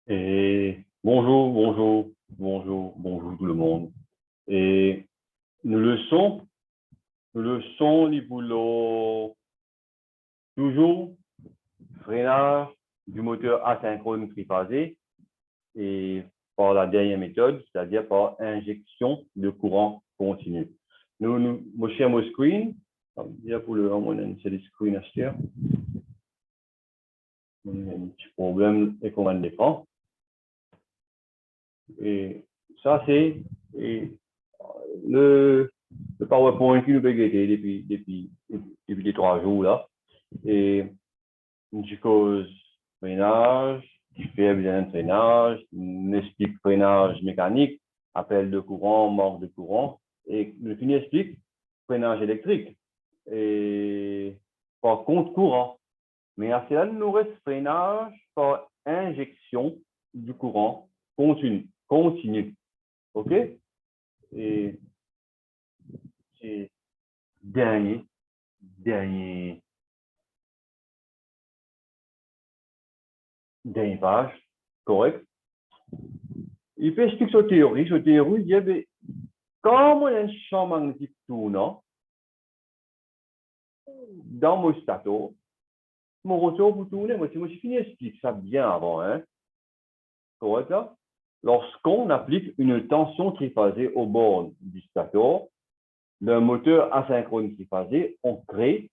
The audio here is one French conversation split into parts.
Et bonjour tout le monde. Et nous le son, les boulots, toujours freinage du moteur asynchrone triphasé et par la dernière méthode, c'est-à-dire par injection de courant continu. Mon cher mon screen, pour le moment, on a une screen à faire. On a un petit problème avec commande d'écran. Et ça, c'est le PowerPoint qui nous peut guetter depuis les 3 jours là. Et une cause freinage, qui fait bien un freinage, une explique freinage mécanique, appel de courant, manque de courant, et le fini explique freinage électrique et par contre courant. Mais à cela, nous reste freinage par injection du courant continu. OK? Et c'est dernier page, correct? Il peut expliquer sa théorie. Sa théorie, il dit, ben, quand on a un champ magnétique tournant dans mon stateur, mon rotor pour tourner, moi, je finis explique ça bien avant, hein? Correct, là? Lorsqu'on applique une tension triphasée au bord du stateur, d'un moteur asynchrone triphasé, on crée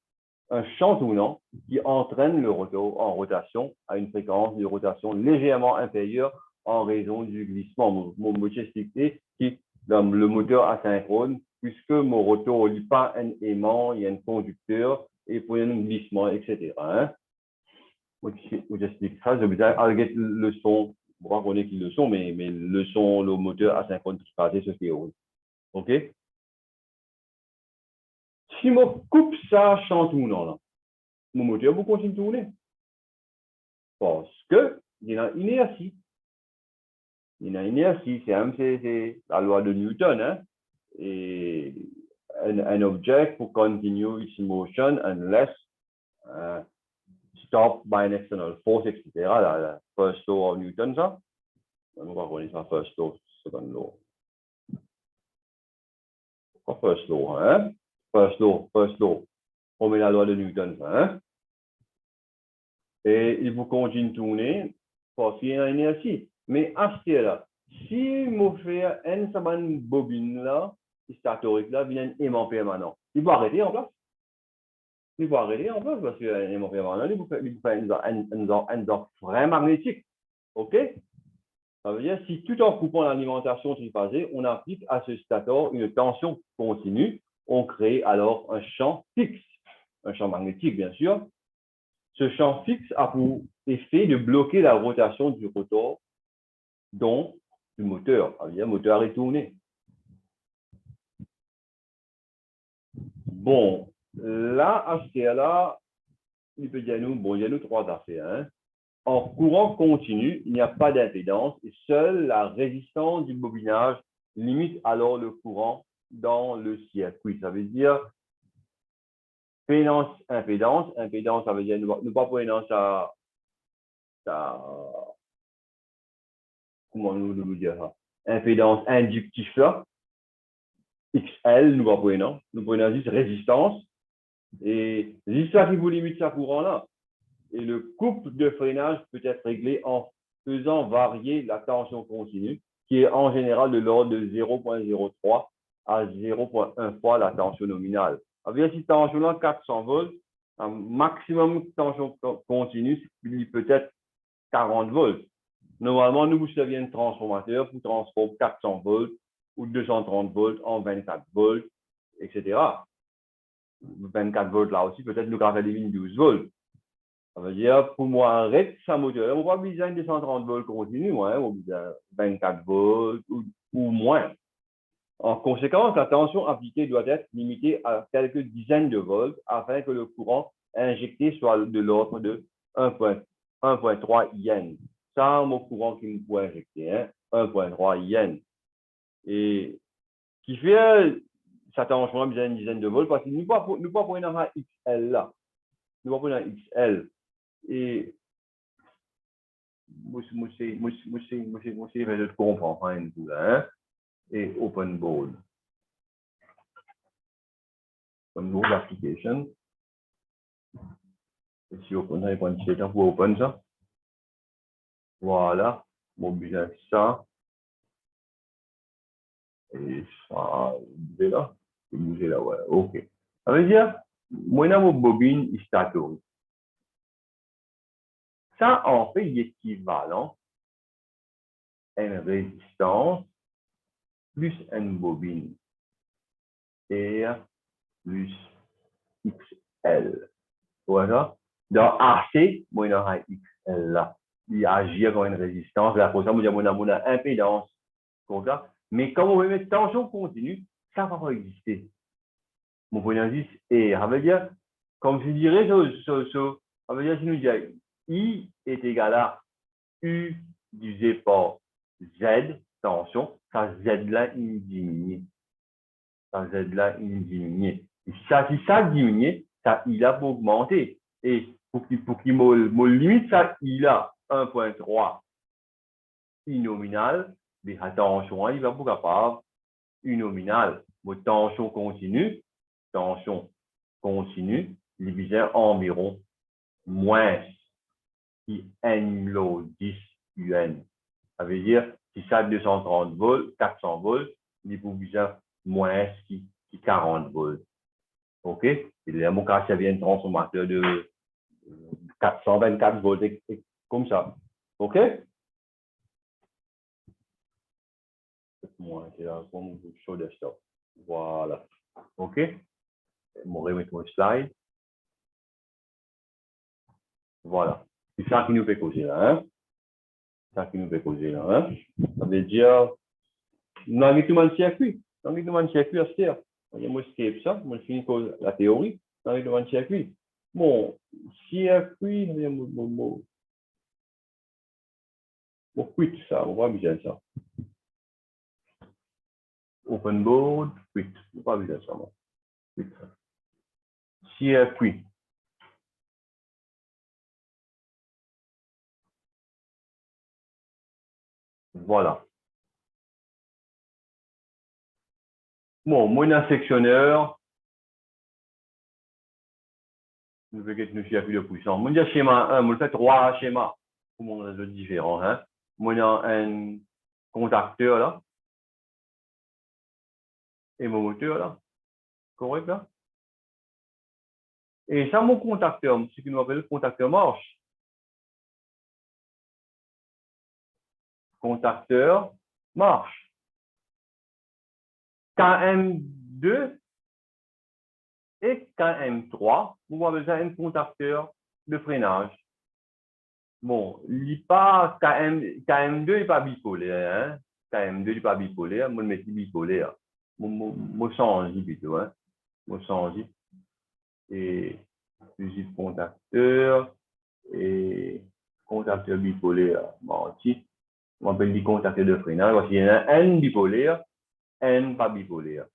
un champ tournant qui entraîne le rotor en rotation à une fréquence de rotation légèrement inférieure en raison du glissement. Mon moteur expliqué qui dans le moteur asynchrone, puisque mon rotor n'a pas un aimant, il y a un conducteur et pour un glissement, etc. Hein? J'explique ça, je vais arrêter le son, on connaît qui le son, mais le son, le moteur asynchrone qui se passe, c'est ce qui est OK? Si je coupe ça champ tournant, là, mon moteur vous continue de tourner. Parce qu'il y a une inertie. Il y a une inertie, c'est la loi de Newton. Hein? Et un objet pour continue its motion unless stopped by an external force, etc. La first law of Newton, ça. On va voir ça, first law, second law. Pas first law, hein? First law. On met la loi de Newton, ça. Hein? Et il vous continue de tourner parce qu'il y a une inertie. Mais à ce là, si je fais une bobine là, statorique là, il y a un aimant permanent. Il va arrêter en place. Il va arrêter en place parce qu'il y a un aimant permanent. Il vous fait un frein magnétique. OK? Ça veut dire si tout en coupant l'alimentation triphasée, on applique à ce stator une tension continue, on crée alors un champ fixe, un champ magnétique bien sûr. Ce champ fixe a pour effet de bloquer la rotation du rotor, donc du moteur. Le moteur est tourné. Bon, là, à ce là, il peut y avoir 3 affaires. Hein. En courant continu, il n'y a pas d'impédance et seule la résistance du bobinage limite alors le courant dans le circuit. Ça veut dire impédance. Impédance, ça veut dire ne pas prendre comment nous dire ça? Impédance inductive là. XL, nous prenons juste résistance. Et juste ça qui vous limite ce courant-là. Et le couple de freinage peut être réglé en faisant varier la tension continue, qui est en général de l'ordre de 0,03 à 0,1 fois la tension nominale. Avec cette tension-là, 400 volts, un maximum de tension continue, c'est peut-être 40 volts. Normalement, nous, vous avez un transformateur pour transformer 400 volts ou 230 volts en 24 volts, etc. 24 volts là aussi, peut-être nous avons 12 volts. Ça veut dire, pour moi, arrête sa moteur, on va besoin de 230 volts continu, hein, on besoin 24 volts ou moins. En conséquence, la tension appliquée doit être limitée à quelques dizaines de volts afin que le courant injecté soit de l'ordre de 1,3 yen. Ça, mon courant qui me peut injecter, hein, 1,3 yen. Et qui fait, ça tension a besoin d'une dizaine de volts parce que nous ne pouvons pas prendre un XL là. Nous ne pouvons pas prendre un XL. Et je comprends, hein, et open board. Open board application. Si open, ça, il prend pour open ça. Voilà. Mon business, ça. Et ça, bouger là. Bouger là, ouais. OK. Ça veut dire, moi, dans mon bobine historique. Ça en fait l'équivalent à une résistance plus une bobine R plus XL. Voilà. Dans AC, moi, on a XL là. Il agit comme une résistance. Là, pour ça, on a une impédance. Comme ça. Mais quand on veut mettre tension continue, ça ne va pas exister. Mon point d'indice est, ça veut dire, comme je dirais, ça veut dire, si nous disons I est égal à U divisé par Z, tension, ça Z-là, il diminue. Ça Z-là, il diminue. Et si ça diminue, ça il a augmenté. Et pour qu'il me limite, ça il a 1,3 I nominal, mais attention, il va pas capable, U nominal, tension continue, divisé environ moins N lo 10 UN. Ça veut dire, si ça a 230 volts, 400 volts, il faut bizarre moins qui 40 volts. OK? Et là, mon cas, ça vient de transformateur de 424 volts, comme ça. OK? Moi, c'est là, comme show desktop. Voilà. OK? Je vais remettre mon slide. Voilà. C'est ça qui nous fait causer là. Hein? Ça qui nous fait causer là. Hein? Ça veut dire, nous avons tout le circuit. Nous avons tout le circuit à se faire. Moi, je ça. Moi, je finis la théorie. Nous avons tout le circuit. Bon, circuit, mon quit ça. On va bien ça. Open board, quit. On va bien ça. Quit ça. Circuit. Voilà. Bon, moi, un sectionneur, nous veux que nous circuit de puissance. Moi, j'ai schéma 1, moi, je fais 3 schémas pour mon réseau différent. Hein. Moi, j'ai un contacteur là. Et mon moteur là. Correct là? Et ça, mon contacteur, ce que nous appelons le contacteur marche. Contacteur marche. KM2 et KM3, vous avez besoin d'un contacteur de freinage. Bon, KM2 n'est pas bipolaire. Hein? KM2 n'est pas bipolaire. Moi, je mets bipolaire. Moi, change plutôt. Hein? Moi, change. Et fusible contacteur et contacteur bipolaire. Bon, on appelle des contacteurs de freinage. Voici, il y en a un bipolaire, un pas bipolaire.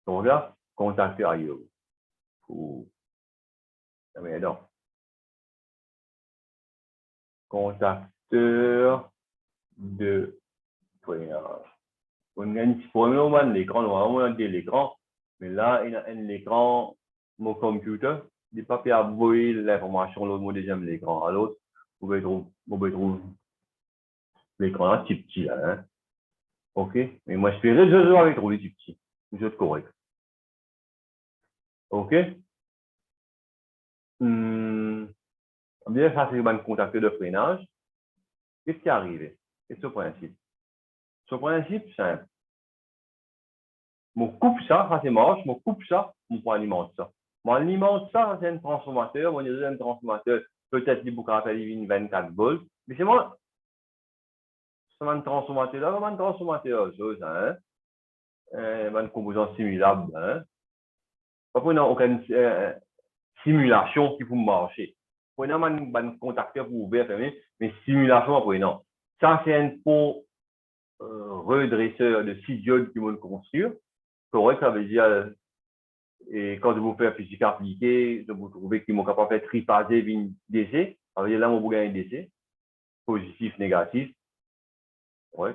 Donc là, contacteur à yo. Donc, contacteur de freinage. On a un problème l'écran, on a l'écran, mais là, il y a un écran, mon computer, il n'est pas fait envoyer l'information au deuxième l'écran. À l'autre, vous pouvez trouver l'écran là, petit là. Hein? OK? Mais moi, je fais réseau avec trop les petits. Vous êtes correct. OK? Bien, ça, c'est un contacteur de freinage. Qu'est-ce qui est arrivé? C'est ce principe. Ce principe, simple. Je coupe ça, ça c'est marche, je coupe ça, je alimente ça. Je alimente ça, c'est un transformateur, mon deuxième transformateur, peut-être qu'il faut faire 24 volts, mais c'est moi, c'est un transformateur là, un transformateur, hein, un composant simulable, hein. Pas pour aucune simulation qui peut marcher. Pour un contacteur pour ouvrir, fermer, mais simulation après non. Ça, c'est un pot redresseur de 6 diodes qui vont le construire. Correct, ça veut dire Et quand vous faites physique appliquée, vous trouvez qu'ils sont capables de faire triphaser une DC. Ça veut dire là, on vous gagne un DC, positif, négatif. Ouais.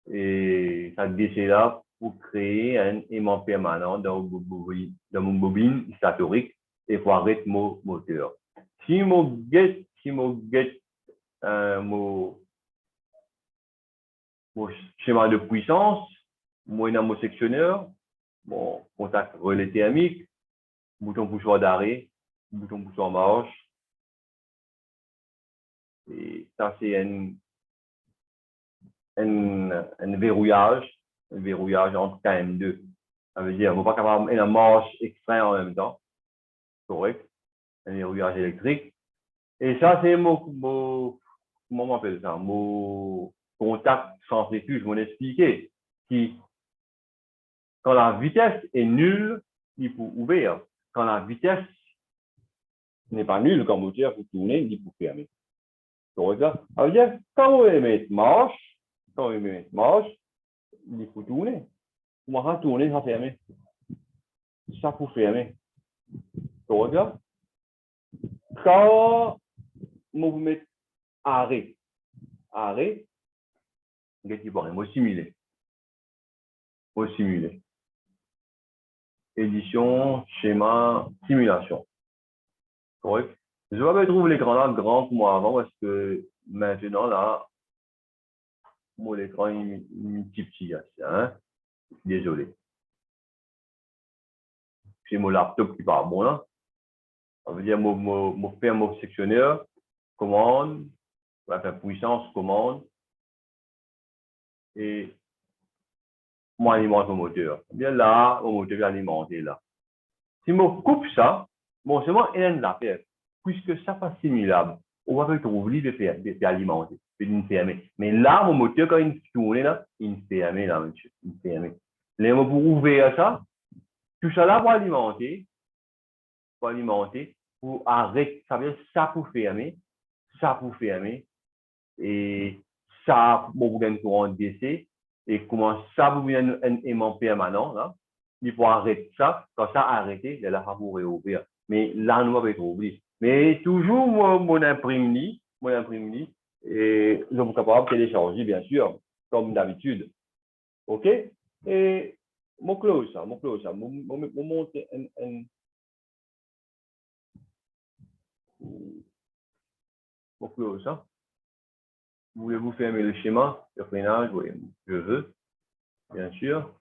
Et ça DC là pour créer un aimant permanent dans mon bobine statorique et pour arrêter mon moteur. Si mon schéma de puissance, mon sectionneur, mon contact relais thermique, bouton poussoir d'arrêt, bouton poussoir marche. Et ça, c'est un verrouillage entre KM2. Ça veut dire qu'on n'est pas capable de marche extrait en même temps. Correct. Un verrouillage électrique. Et ça, c'est comment on appelle ça? Mon contact centrifuge, mon expliqué. Qui, quand la vitesse est nulle, il faut ouvrir. Quand la vitesse n'est pas nulle, comme vous dites, il faut tourner, il faut fermer. Correct. Ça veut dire, quand vous aimez marche, il faut tourner. On va tourner sans fermer. Ça pour fermer. Correct. Quand vous mettez arrêt, moi simuler. Édition, schéma, simulation. Correct. Je ne vais pas trouver l'écran là grand comme moi avant parce que maintenant là, mon écran est un petit. Hein? Désolé. C'est mon laptop qui part bon là. Ça veut dire faire mon sectionneur, commande, enfin, puissance, commande, et moi alimente mon moteur. Bien là, mon moteur est alimenté là. Si je coupe ça, bon, c'est moi un l'affaire. Puisque ça pas simulable, on va pas trouver de faire alimenter, de fermer. Mais là, mon moteur, quand il tourne là, il ferme là, monsieur. Il ferme. Là, pour ouvrir ça, tout ça là pour alimenter, pour arrêter, ça veut dire ça pour fermer, et ça pour un courant DC, et comment ça pour un aimant permanent, là, il faut arrêter ça, quand ça arrêté, il là, pour réouvrir. Mais là, nous avons oublié. Mais toujours, mon imprimerie, et je suis capable de télécharger, bien sûr, comme d'habitude. OK? Et mon close, mon monter mon close, ça. Voulez-vous fermer le schéma de freinage? Oui, je veux, bien sûr.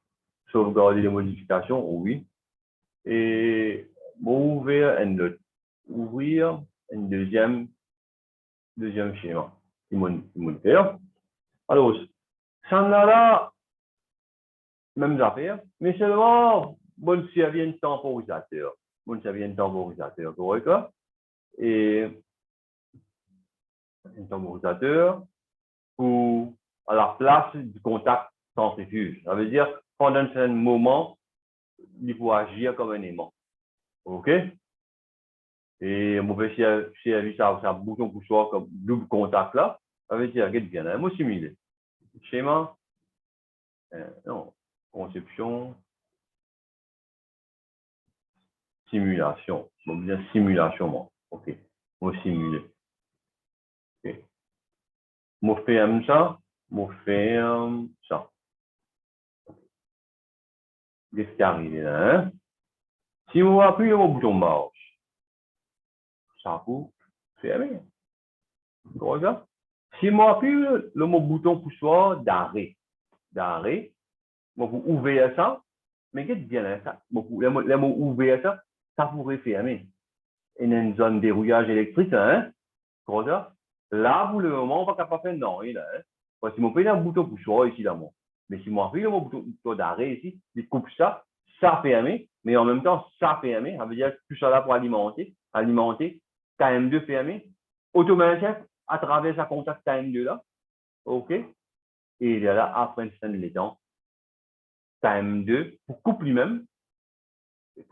Sauvegarder les modifications? Oui. Et ouvrir un deuxième schéma. Il m'a faire. Alors, ça n'a là, même affaire, mais seulement, bon, servir un temporisateur. Correct? Et un temporisateur pour, à la place du contact centrifuge. Ça veut dire, pendant un certain moment, il faut agir comme un aimant. OK? Et on peut servir ça bouton poussoir comme double contact là. Ça veut dire, regarde bien, moi simuler. Schéma, non, conception, simulation. Bon, bien simulation, moi. OK. Moi simuler. OK. Moi ferme ça. Qu'est-ce qui arrive là? Hein? Si on appuie le bouton marche, ça coupe, fermé. Regarde. Si on appuie le bouton poussoir d'arrêt, vous ouvrez ça, mais qu'est-ce bien là, ça? Le mot ouvert ça, ça pourrait fermer. Il y a une zone de verrouillage électrique, hein? Regarde. Là, pour le moment, on ne va pas faire non, là. Hein? Parce que si on fait un bouton poussoir ici, là, moi. Mais si on appuie le bouton d'arrêt ici, il coupe ça, ça ferme, mais en même temps, ça ferme. Ça veut dire que tout ça là pour alimenter, KM2 fermé, automatique à travers sa contact KM2 là. OK? Et il y a là, après un certain temps, KM2, pour couper lui-même, ça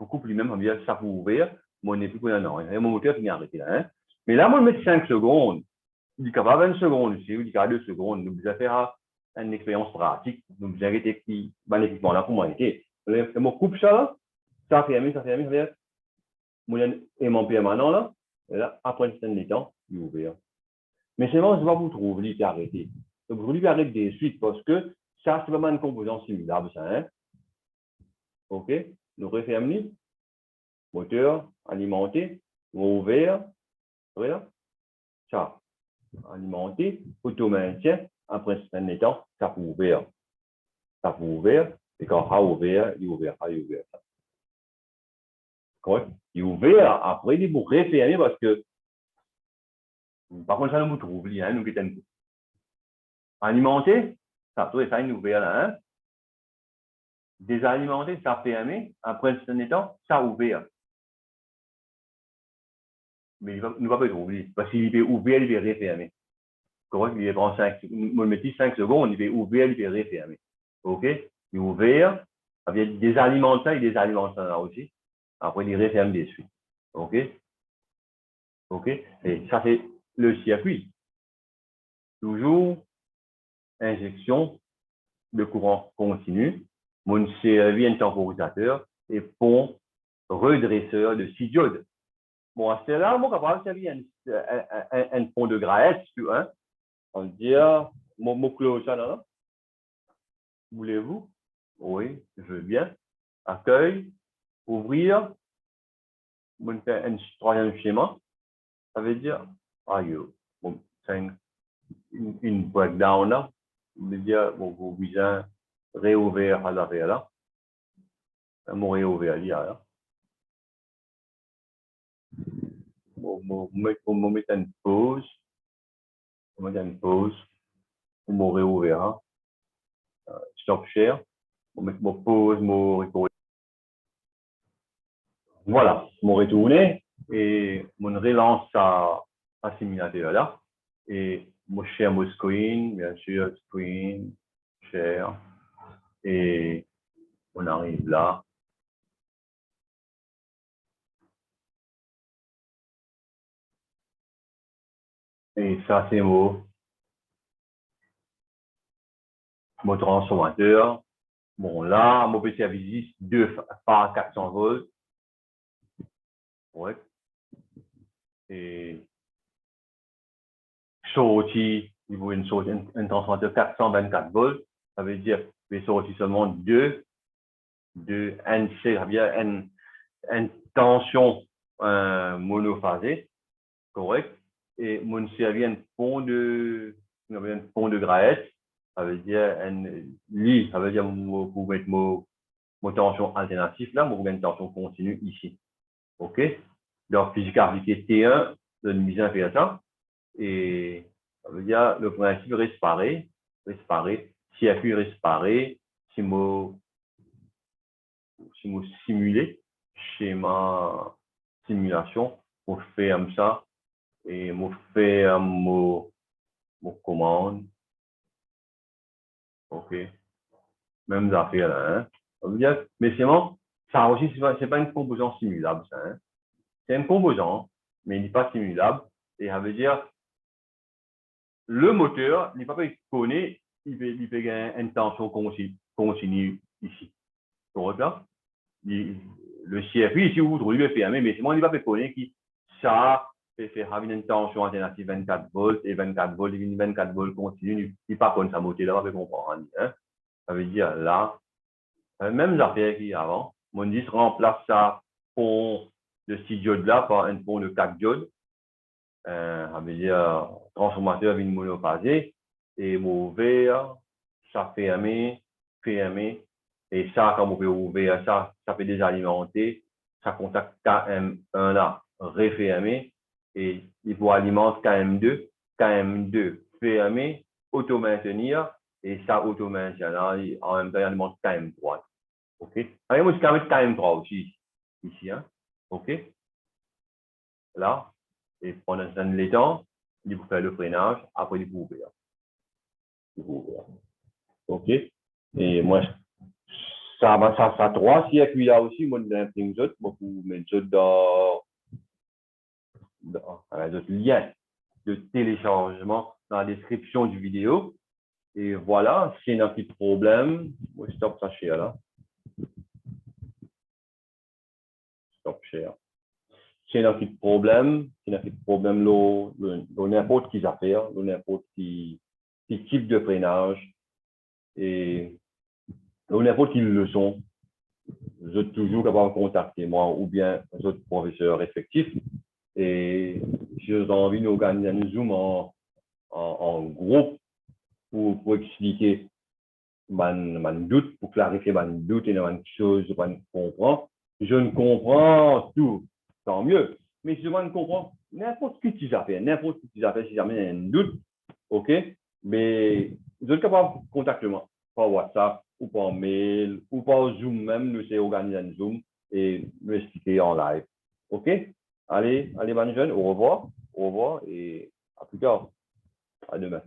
veut dire que ça pour ouvrir, moi, on n'est plus pour un an. Mon moteur finit arrêté là. Hein? Mais là, moi, je mets 5 secondes. Il dit qu'il y a 20 secondes ici, il dit qu'il y a 2 secondes. Nous allons faire une expérience pratique. Nous allons arrêter l'équipement là pour moi. Je coupe ça là. Ça fermé, ça fermé. Mon aimant permanent, là, et là, après un certain temps, il est ouvert. Mais c'est bon, je vais vous trouver, il peut arrêter. Donc, vous lui arrêter des suites parce que ça, c'est vraiment une composante simulable, ça, hein. OK? Nous refermons, moteur, alimenté, ouvert, voilà, ça, alimenté, auto-maintien, après un certain temps, ça peut ouvrir. Ça peut ouvrir, et quand ça a ouvert, il est ouvert, il est ouvert. Correct? Il est ouvert, après, il est pour refermer parce que, par contre, ça nous trouve, hein, nous qui sommes alimenté, ça peut être ouvert là, hein. Désalimenté, ça fermé, après un certain temps, ça ouvert. Mais il ne va pas être ouvert, parce qu'il est ouvert, il est refermé. Correct? Il est prend 5, me mettre 5 secondes, il est ouvert, il est refermé. OK? Il est ouvert, il y a des aliments ça et des aliments ça là aussi. Après, il referme des suites. OK? OK? Et ça, c'est le circuit. Toujours injection de courant continu. Mon servi un temporisateur et pont redresseur de 6 diodes. Bon, c'est là, moi, capable de servir un pont de Graet, hein? On dit, mon close ça là. Voulez-vous? Oui, je veux bien. Accueil, ouvrir, on fait un troisième schéma. Ça veut dire, bon, c'est une breakdown là. Ça veut dire, bon, vous visez réouvrir à l'arrière là. Mon réouvrir là. Bon, on met une pause. On met une pause. On réouvrir. Stop share. On met mon pause, mon record. Voilà, mon retourné et mon relance à simulateur là. Et mon share mon screen, bien sûr, screen, share. Et on arrive là. Et ça, c'est mon transformateur. Bon, là, mon PC à visite 2 par 400 volts. Ouais. Et sorti, il faut une sortie, un transformateur 424 volts. Ça veut dire qu'il sorti seulement 2 NC, ça veut dire une tension monophasée, correct. Et mon servi un pont de Graet, ça veut dire lit, ça veut dire vous mettre mon tension alternative là, vous une tension continue ici. OK? Donc, physique appliquée T1, donne mise en fait ça. Et ça veut dire le principe respirer, circuit respirer, si moi simuler, schéma simulation, pour faire comme ça, et je fais mon commande. OK. Même affaire là. Hein? Mais c'est bon, ça aussi, c'est pas une composante simulable, ça. Hein? C'est un composant, mais il n'est pas simulable. Et ça veut dire, le moteur, il n'est pas connaît, il peut gagner une tension continue ici. Tu vois? Le circuit, ici, vous trouvez le fermé, mais c'est moi, il n'est pas connaît qui ça fait faire une tension alternative 24 volts et 24 volts, 24 volts continue, il n'est pas comme ça, moteur, là, on peut comprendre. Hein? Ça veut dire là, même affaire qu'il y a avant, mon disque remplace ça pont de 6 diodes là par un pont de 4 diodes. Ça veut dire transformateur avec une monophasée et ouvert, ça fermé, et ça, quand vous pouvez ouvrir ça, ça fait désalimenter, ça contacte KM1 là, refermé, et il faut alimenter KM2 fermé, auto-maintenir, et ça auto-maintient là, en même temps, il alimente KM3. OK? Allez, moi, je vais mettre KM3 aussi, ici, hein? OK? Là, et pendant un certain temps, il faut faire le freinage, après il faut ouvrir. OK? Et moi, ça 3 circuits là aussi, moi, je l'imprime d'autres, moi, pour mettre d'autres dans d'autres liens de téléchargement dans la description du vidéo. Et voilà, s'il y a un petit problème, moi, je stop ça chez là. top cher. C'est un petit problème, n'importe qui affaire, n'importe qui type de freinage et n'importe qui leçon. Je suis toujours capable de contacter moi ou bien les autres professeurs respectifs et j'ai envie d'organiser un Zoom en groupe pour expliquer mon doute, pour clarifier mon doute et une chose que je ne comprends. Je ne comprends tout, tant mieux. Mais si je ne comprends n'importe qui tu as fait, si jamais un doute, ok, mais vous êtes capable de contacter moi par WhatsApp ou par mail ou par Zoom même, nous c'est organiser un Zoom et nous expliquer en live. Ok? Allez, bonne jeune, au revoir et à plus tard. À demain.